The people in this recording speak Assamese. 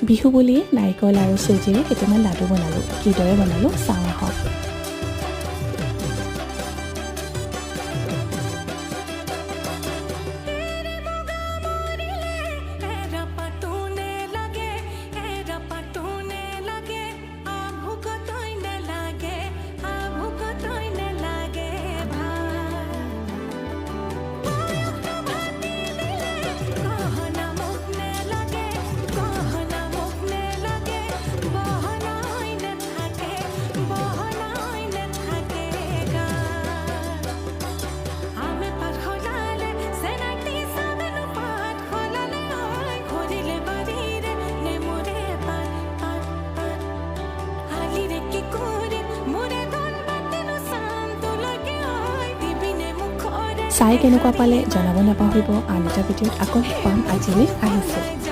বিহু বুলি নাৰিকল আৰু চুজিৰে কেইটামান লাডু বনালোঁ। কিদৰে বনালোঁ চাওঁ আহক। চাই কেনেকুৱা পালে জনাব নাপাহৰিব। আন এটা ভিডিঅ'ত আকৌ পাম। আজিলৈ আহিছোঁ।